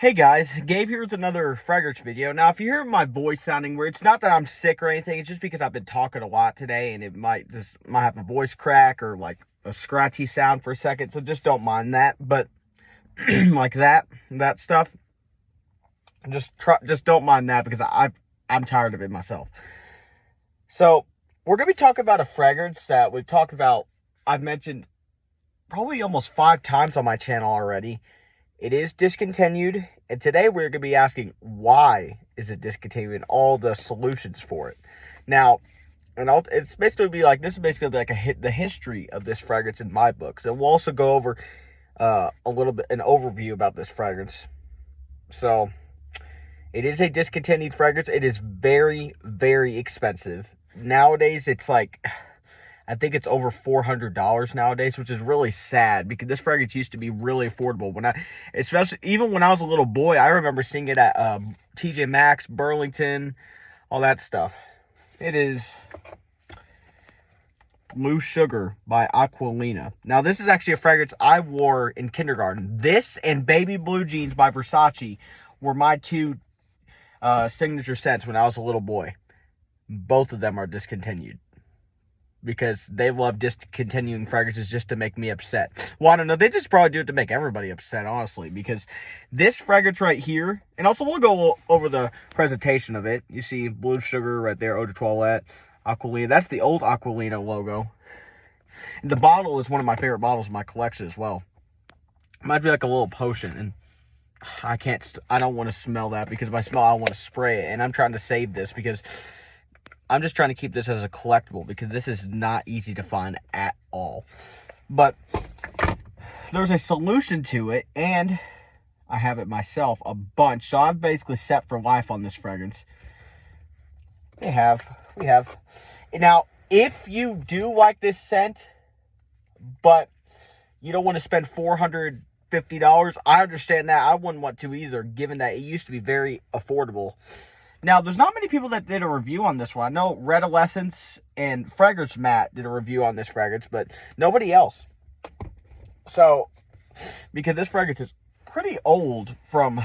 Hey guys, Gabe here with another fragrance video. Now, if you hear my voice sounding weird, it's not that I'm sick or anything. It's just because I've been talking a lot today, and it might have a voice crack or like a scratchy sound for a second. So just don't mind that. But like that stuff, just don't mind that because I'm tired of it myself. So we're gonna be talking about a fragrance that we've talked about. I've mentioned probably almost 5 times on my channel already. It is discontinued, and today we're going to be asking why is it discontinued and all the solutions for it. Now, it's basically like the history of this fragrance in my books, and we'll also go over a little bit an overview about this fragrance. So, it is a discontinued fragrance. It is very, very expensive nowadays. It's like, I think it's over $400 nowadays, which is really sad because this fragrance used to be really affordable. Even when I was a little boy, I remember seeing it at TJ Maxx, Burlington, all that stuff. It is Blue Sugar by Aquolina. Now, this is actually a fragrance I wore in kindergarten. This and Baby Blue Jeans by Versace were my two signature scents when I was a little boy. Both of them are discontinued, because they love discontinuing fragrances just to make me upset. Well, I don't know. They just probably do it to make everybody upset, honestly. Because this fragrance right here, and also we'll go over the presentation of it. You see Blue Sugar right there, Eau de Toilette, Aquolina. That's the old Aquolina logo. And the bottle is one of my favorite bottles in my collection as well. It might be like a little potion. And I don't want to smell that, because if I smell, I want to spray it. And I'm trying to save this because I'm just trying to keep this as a collectible, because this is not easy to find at all. But there's a solution to it, and I have it myself a bunch. So I'm basically set for life on this fragrance. We have. Now, if you do like this scent, but you don't want to spend $450, I understand that. I wouldn't want to either, given that it used to be very affordable. Now, there's not many people that did a review on this one. I know Red Essence and Fragrance Matte did a review on this fragrance, but nobody else. So, because this fragrance is pretty old from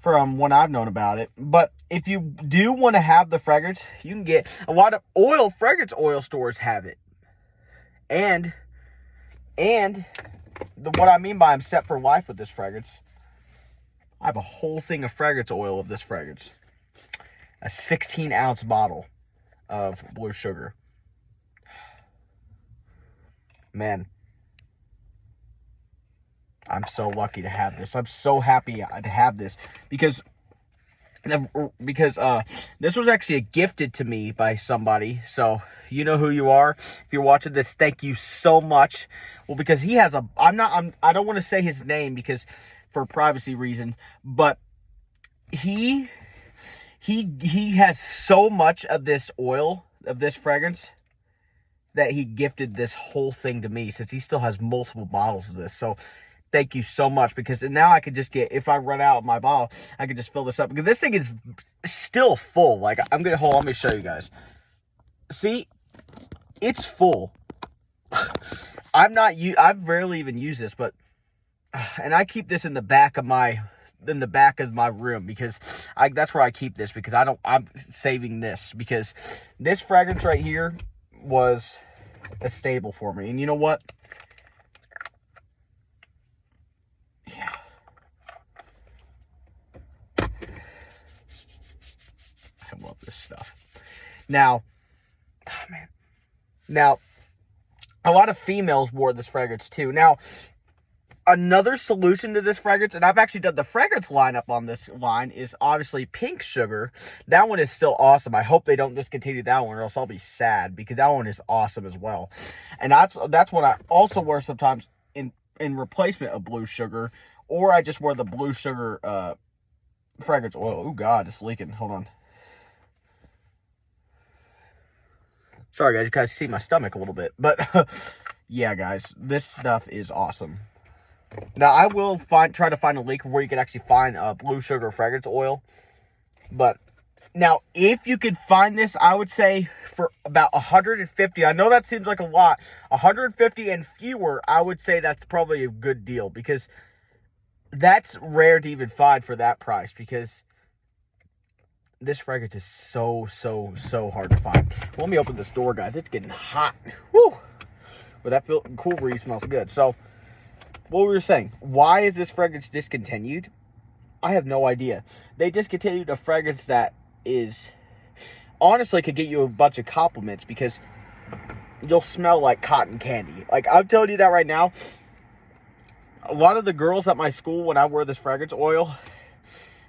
when I've known about it. But if you do want to have the fragrance, you can get a lot of fragrance oil stores have it. And what I mean by I'm set for life with this fragrance, I have a whole thing of fragrance oil of this fragrance. A 16-ounce bottle of Blue Sugar. Man, I'm so lucky to have this. I'm so happy to have this because this was actually gifted to me by somebody. So you know who you are. If you're watching this, thank you so much. Well, because he has I don't want to say his name because for privacy reasons, but he has so much of this oil, of this fragrance, that he gifted this whole thing to me, since he still has multiple bottles of this. So thank you so much, because now I could just if I run out of my bottle, I could just fill this up, because this thing is still full. Like, let me show you guys. See, it's full. I've rarely even used this, but and I keep this in the back of my room, because that's where I keep this, because I'm saving this, because this fragrance right here was a staple for me. And you know what? Yeah. I love this stuff. Now, oh man. Now, a lot of females wore this fragrance too. Now, another solution to this fragrance, and I've actually done the fragrance lineup on this line, is obviously Pink Sugar. That one is still awesome. I hope they don't discontinue that one, or else I'll be sad, because that one is awesome as well. And that's what I also wear sometimes in replacement of Blue Sugar, or I just wear the Blue Sugar fragrance oil. Oh God, it's leaking. Hold on. Sorry guys, you guys see my stomach a little bit, but yeah guys, this stuff is awesome. Now, I will try to find a link where you can actually find Blue Sugar fragrance oil. But now, if you could find this, I would say for about $150. I know that seems like a lot. $150 and fewer, I would say that's probably a good deal. Because that's rare to even find for that price, because this fragrance is so hard to find. Let me open this door, guys. It's getting hot. Woo! But that cool breeze smells good. So, what we were saying, why is this fragrance discontinued? I have no idea. They discontinued a fragrance that is, honestly, could get you a bunch of compliments, because you'll smell like cotton candy. Like, I'm telling you that right now. A lot of the girls at my school, when I wear this fragrance oil,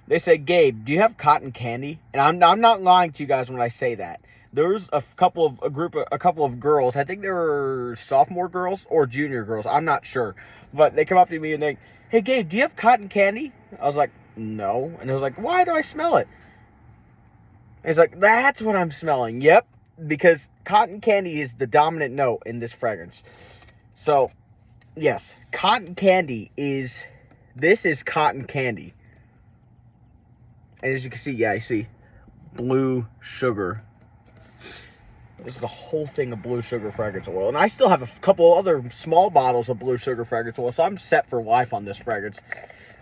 they say, Gabe, do you have cotton candy? And I'm not lying to you guys when I say that. There's a couple of girls, I think they were sophomore girls or junior girls, I'm not sure. But they come up to me and they, hey Gabe, do you have cotton candy? I was like, no. And I was like, why do I smell it? And he's like, that's what I'm smelling. Yep, because cotton candy is the dominant note in this fragrance. So, yes, cotton candy is, this is cotton candy. And as you can see, yeah, you see blue sugar. This is a whole thing of blue sugar fragrance oil. And I still have a couple other small bottles of blue sugar fragrance oil. So I'm set for life on this fragrance,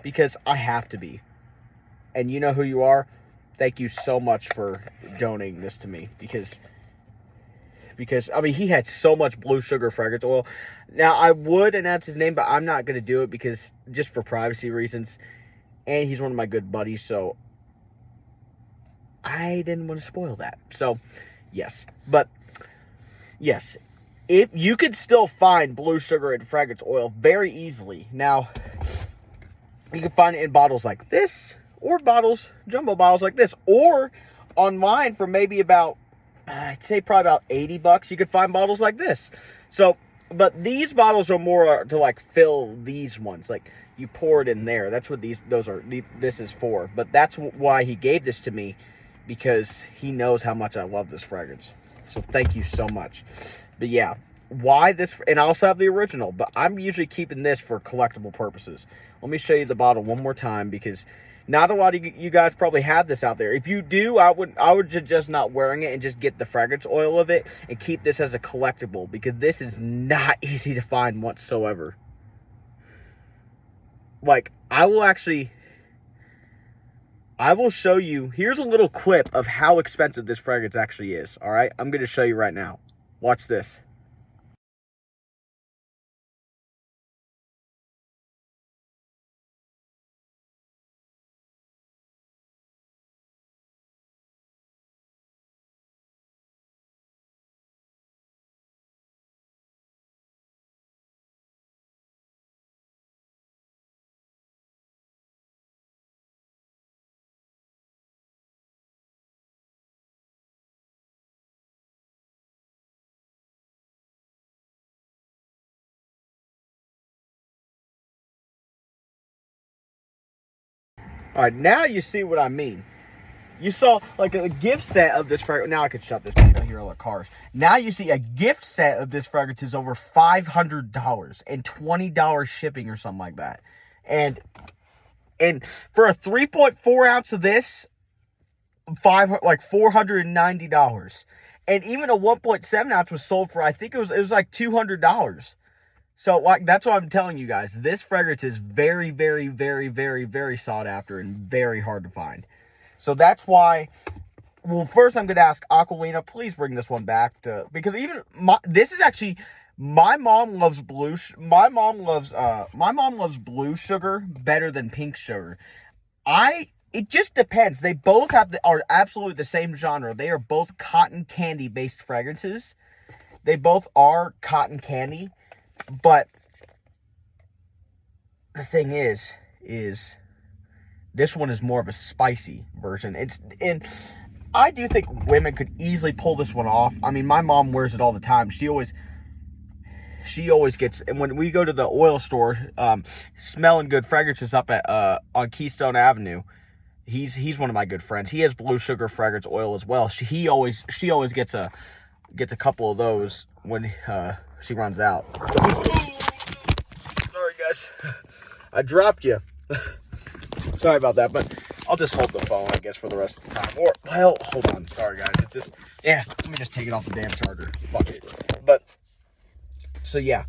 because I have to be. And you know who you are. Thank you so much for donating this to me. Because I mean, he had so much blue sugar fragrance oil. Now, I would announce his name, but I'm not going to do it, because just for privacy reasons. And he's one of my good buddies. So I didn't want to spoil that. So, yes. But, yes. If you could still find blue sugar and fragrance oil very easily. Now, you can find it in bottles like this, or jumbo bottles like this, or online for maybe about, I'd say probably about 80 bucks, you could find bottles like this. So, but these bottles are more to like fill these ones. Like, you pour it in there. That's what this is for. But that's why he gave this to me, because he knows how much I love this fragrance. So thank you so much. But yeah, why this, and I also have the original, but I'm usually keeping this for collectible purposes. Let me show you the bottle one more time, because not a lot of you guys probably have this out there. If you do, I would suggest not wearing it and just get the fragrance oil of it and keep this as a collectible, because this is not easy to find whatsoever. Like, I will show you, here's a little clip of how expensive this fragrance actually is, all right? I'm going to show you right now. Watch this. All right, now you see what I mean. You saw like a gift set of this fragrance. Now I could shut this down. You don't hear all the cars. Now you see a gift set of this fragrance is over $500 and $20 shipping or something like that. And for a 3.4 ounce of this, $490. And even a 1.7 ounce was sold for, I think it was like $200. So, like, that's what I'm telling you guys. This fragrance is very, very, very, very, very sought after and very hard to find. So that's why, well, first I'm going to ask Aquolina, please bring this one back because even this is actually, my mom loves blue sugar better than pink sugar. It just depends. They both are absolutely the same genre. They are both cotton candy based fragrances. They both are cotton candy. But the thing is this one is more of a spicy version. And I do think women could easily pull this one off. I mean, my mom wears it all the time. She always gets, and when we go to the oil store, Smelling Good Fragrances up at on Keystone Avenue, he's one of my good friends. He has blue sugar fragrance oil as well. She always gets a couple of those when she runs out. Sorry guys, I dropped you. Sorry about that, but I'll just hold the phone, I guess, for the rest of the time. Or, well, hold on. Sorry guys, it's just, yeah, let me just take it off the damn charger. Fuck it. But, so yeah,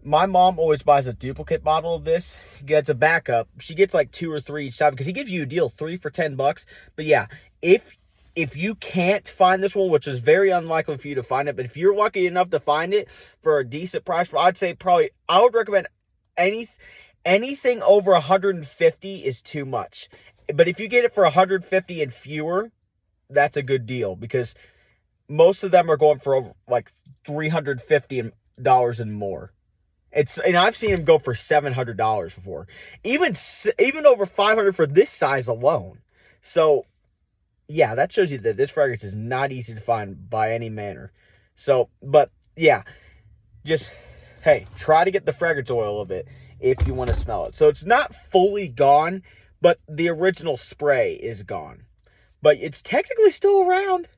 My mom always buys a duplicate bottle of this, gets a backup. She gets like 2 or 3 each time because he gives you a deal, 3 for $10. But yeah, if you can't find this one, which is very unlikely for you to find it, but if you're lucky enough to find it for a decent price, I'd say probably, I would recommend anything over 150 is too much. But if you get it for 150 and fewer, that's a good deal because most of them are going for over like $350 and more. And I've seen them go for $700 before, even over $500 for this size alone. So yeah, that shows you that this fragrance is not easy to find by any manner. So, but yeah, just, hey, try to get the fragrance oil of it if you want to smell it. So it's not fully gone, but the original spray is gone. But it's technically still around.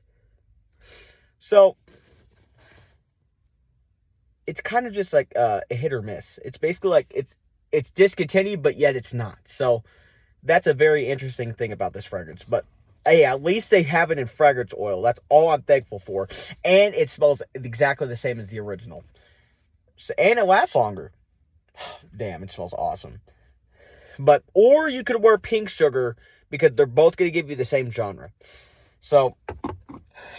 So it's kind of just like a hit or miss. It's basically like it's discontinued, but yet it's not. So that's a very interesting thing about this fragrance. But hey, at least they have it in fragrance oil. That's all I'm thankful for. And it smells exactly the same as the original. So, and it lasts longer. Damn, it smells awesome. But, or you could wear pink sugar because they're both going to give you the same genre. So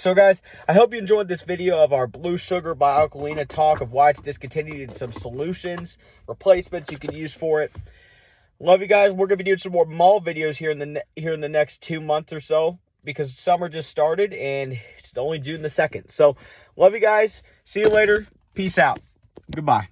guys, I hope you enjoyed this video of our Blue Sugar by Aquolina talk of why it's discontinued and some solutions, replacements you can use for it. Love you guys. We're going to be doing some more mall videos here in the next 2 months or so because summer just started and it's only June the 2nd. So love you guys. See you later. Peace out. Goodbye.